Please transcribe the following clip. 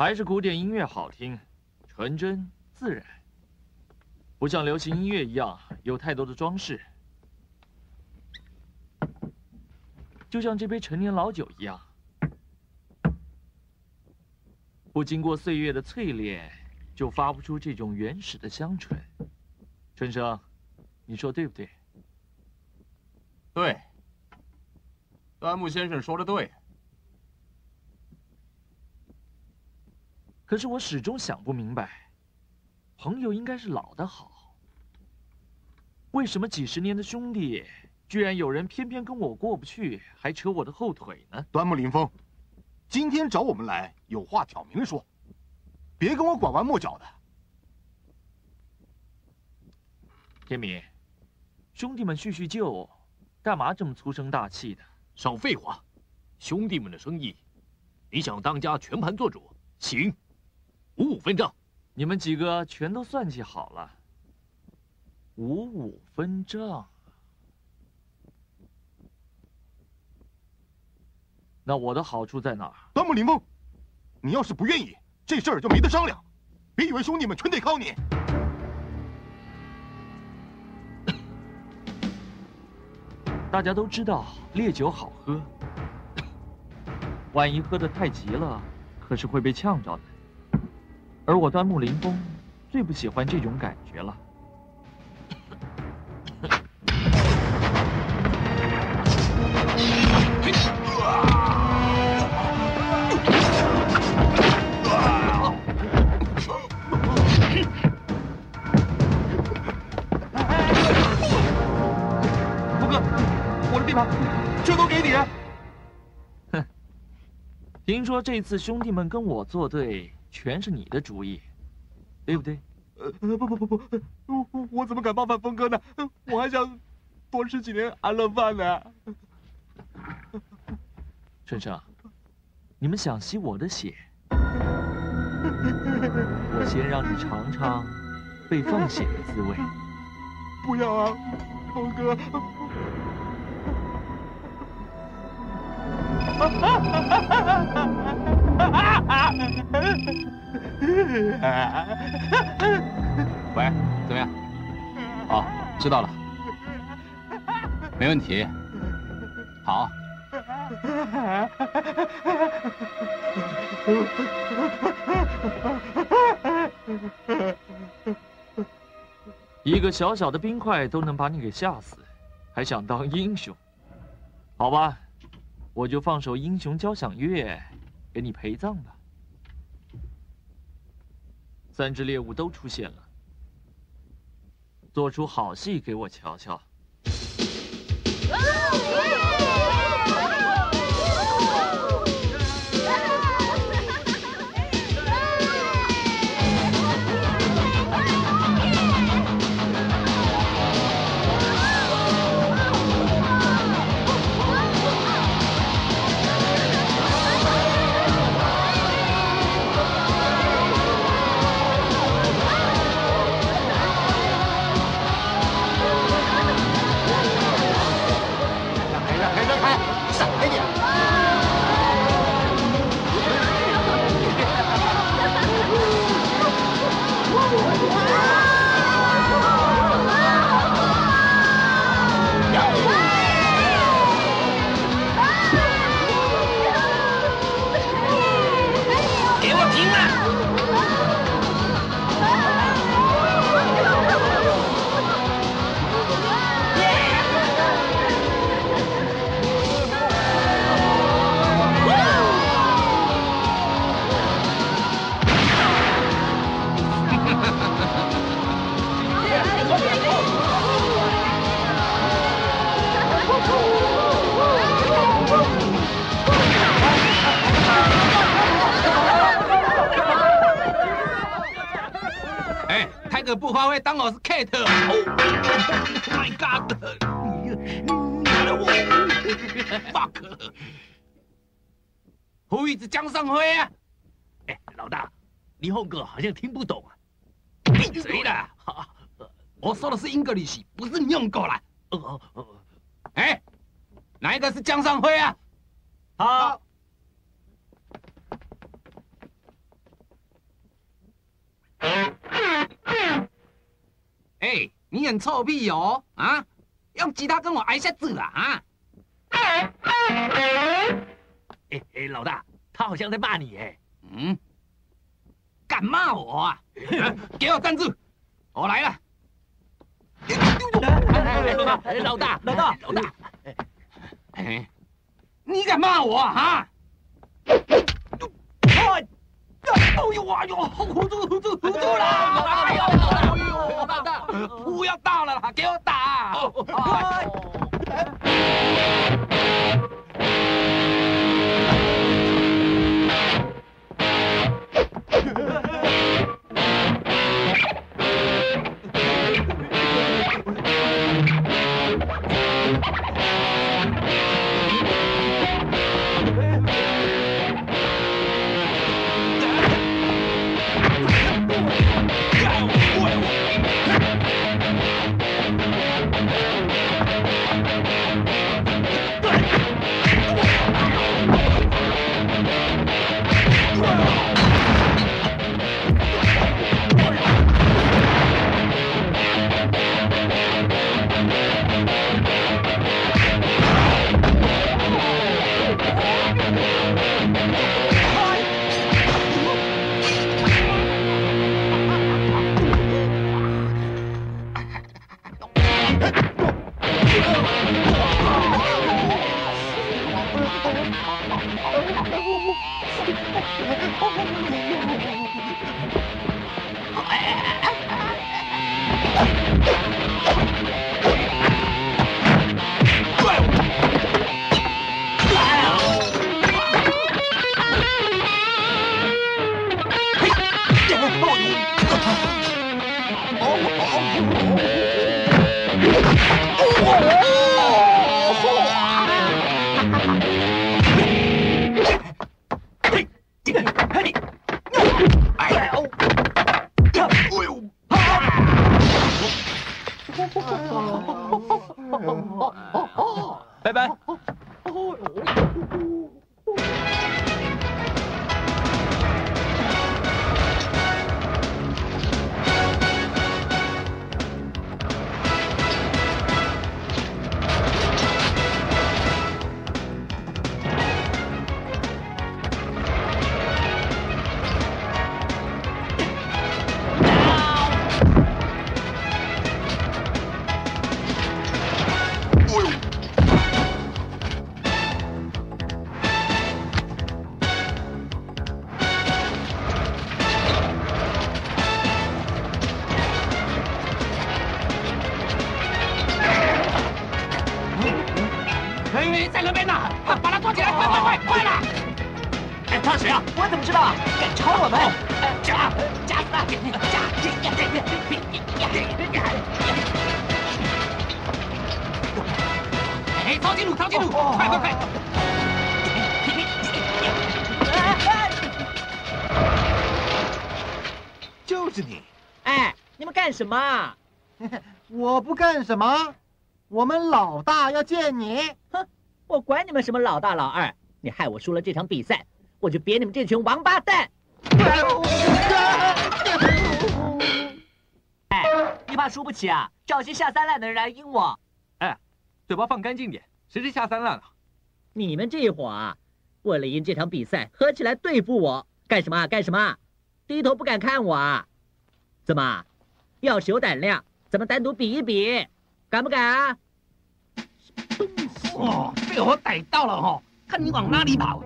还是古典音乐好听，纯真自然，不像流行音乐一样有太多的装饰。就像这杯陈年老酒一样，不经过岁月的淬炼，就发不出这种原始的香醇。春生，你说对不对？对，端木先生说的对。可是我始终想不明白，朋友应该是老的好，为什么几十年的兄弟，居然有人偏偏跟我过不去，还扯我的后腿呢？端木林峰，今天找我们来，有话挑明了说，别跟我拐弯抹角的。天明，兄弟们叙叙旧，干嘛这么粗声大气的？少废话，兄弟们的生意，你想当家全盘做主，行，55分账。你们几个全都算计好了，55分账。那我的好处在哪儿？端木林峰，你要是不愿意，这事儿就没得商量。别以为兄弟们全得靠你。大家都知道烈酒好喝，万一喝得太急了，可是会被呛着的。而我端木林峰最不喜欢这种感觉了。峰哥，我的地盘，这都给你。哼，听说这次兄弟们跟我作对，全是你的主意，对不对？不，我怎么敢冒犯峰哥呢？我还想多吃几年安乐饭呢。春生，你们想吸我的血，我先让你尝尝被放血的滋味。不要啊，峰哥！喂，怎么样？哦，知道了，没问题。好。一个小小的冰块都能把你给吓死，还想当英雄？好吧，我就放首英雄交响乐给你陪葬吧。3只猎物都出现了，做出好戏给我瞧瞧。不发挥，当我是 Kate。Oh my God！ fuck！ 胡一子江上辉啊！哎，老大，李凤哥好像听不懂啊。闭嘴啦！我说的是 English， 不是用过来。哎，哪一个是江上辉啊？好。哎，你很臭屁哦！啊，用吉他跟我挨下子啊！啊！哎，老大，他好像在骂你哎。嗯，敢骂我啊？给我站住！我来了。老大，哎，你敢骂我啊？哎呦哎呦，糊涂了！哎呦，老大，不要打了啦，给我打！拜拜。在那边呢，把他抓起来！快啦！哎，他谁啊？我怎么知道？敢抄我们？夹死他！哎，抄近路！快！就是你！哎，你们干什么？我不干什么，我们老大要见你。哼，我管你们什么老大老二，你害我输了这场比赛，我就扁你们这群王八蛋！哎，你怕输不起啊？找些下三滥的人来赢我。哎，嘴巴放干净点，谁是下三滥了？你们这一伙啊，为了赢这场比赛，合起来对付我，干什么？低头不敢看我啊？怎么？要是有胆量，咱们单独比一比，敢不敢啊？哦，被我逮到了哦！看你往哪里跑！